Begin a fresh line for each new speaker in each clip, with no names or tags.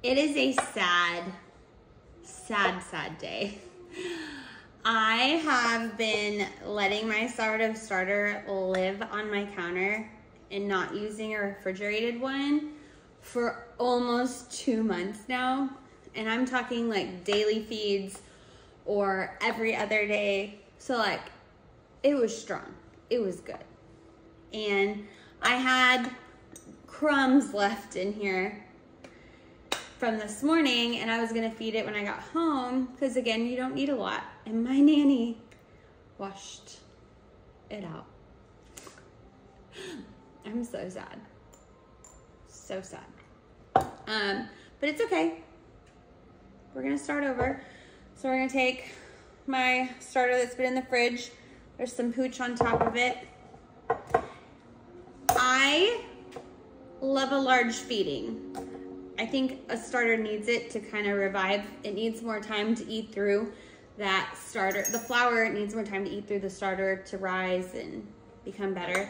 It is a sad, sad day. I have been letting my sourdough starter live on my counter and not using a refrigerated one for almost 2 months now. And I'm talking like daily feeds or every other day. So like, it was strong, it was good. And I had crumbs left in here from this morning, and I was gonna feed it when I got home, because again, you don't need a lot. And my nanny washed it out. I'm so sad. So sad. But it's okay. We're gonna start over. So we're gonna take my starter that's been in the fridge. There's some pooch on top of it. I love a large feeding. I think a starter needs it to kind of revive. It needs more time to eat through that starter. The flour needs more time to eat through the starter to rise and become better.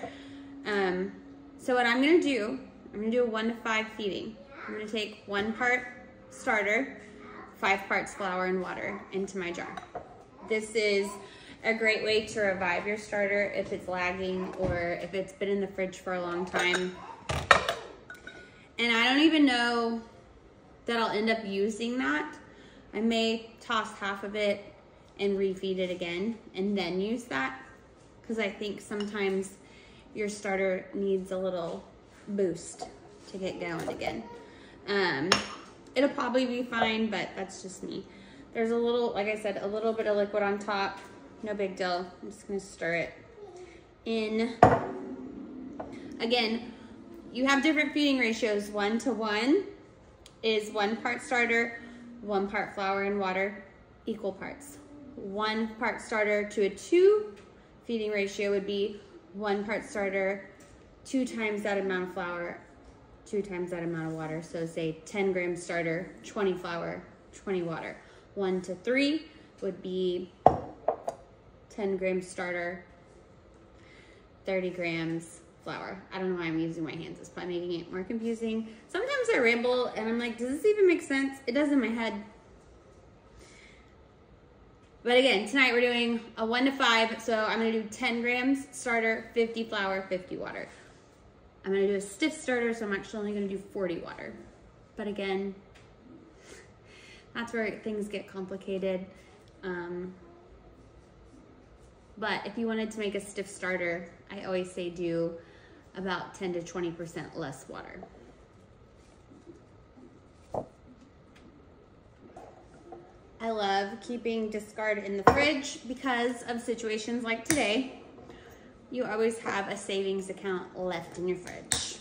So what I'm gonna do a 1 to 5 feeding. I'm gonna take 1 part starter, 5 parts flour and water into my jar. This is a great way to revive your starter if it's lagging or if it's been in the fridge for a long time. And I don't even know that I'll end up using that. I may toss half of it and refeed it again and then use that, because I think sometimes your starter needs a little boost to get going again. It'll probably be fine, but that's just me. There's a little, like I said, a little bit of liquid on top. No big deal. I'm just gonna stir it in. Again, you have different feeding ratios. 1 to 1 is 1 part starter, 1 part flour and water, equal parts. 1 part starter to a 2 feeding ratio would be 1 part starter, 2 times that amount of flour, 2 times that amount of water. So say 10 grams starter, 20 flour, 20 water. 1 to 3 would be 10 grams starter, 30 grams flour. I don't know why I'm using my hands. It's probably making it more confusing. Sometimes I ramble and I'm like, does this even make sense? It does in my head. But again, tonight we're doing a 1 to 5. So I'm gonna do 10 grams starter, 50 flour, 50 water. I'm gonna do a stiff starter, so I'm actually only gonna do 40 water. But again, that's where things get complicated. But if you wanted to make a stiff starter, I always say do about 10 to 20% less water. I love keeping discard in the fridge because of situations like today. You always have a savings account left in your fridge.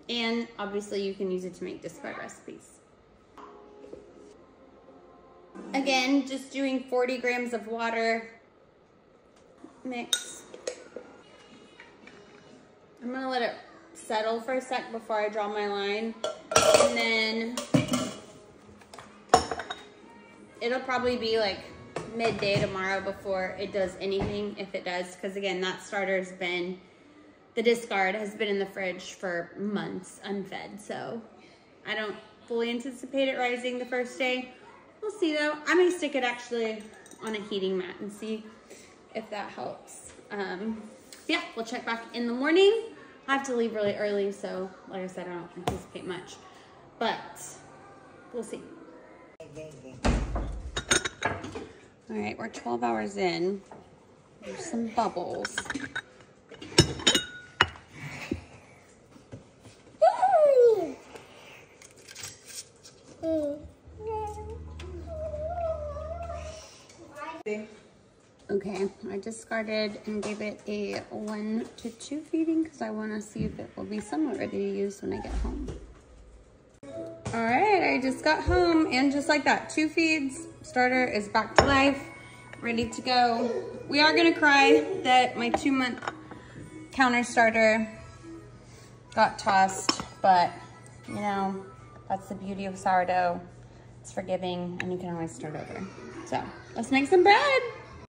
And obviously you can use it to make discard recipes. Again, just doing 40 grams of water. Mix. I'm gonna let it settle for a sec before I draw my line. And then it'll probably be like midday tomorrow before it does anything, if it does, because again, that starter's been, the discard has been in the fridge for months unfed, so I don't fully anticipate it rising the first day. We'll see though. I may stick it actually on a heating mat and see if that helps. Yeah, we'll check back in the morning. I have to leave really early, so like I said, I don't anticipate much, but we'll see. All right, we're 12 hours in. There's some bubbles. Okay, I discarded and gave it a 1 to 2 feeding because I want to see if it will be somewhat ready to use when I get home. All right, I just got home and just like that, 2 feeds, starter is back to life, ready to go. We are gonna cry that my 2-month counter starter got tossed, but you know, that's the beauty of sourdough. It's forgiving and you can always start over. So let's make some bread.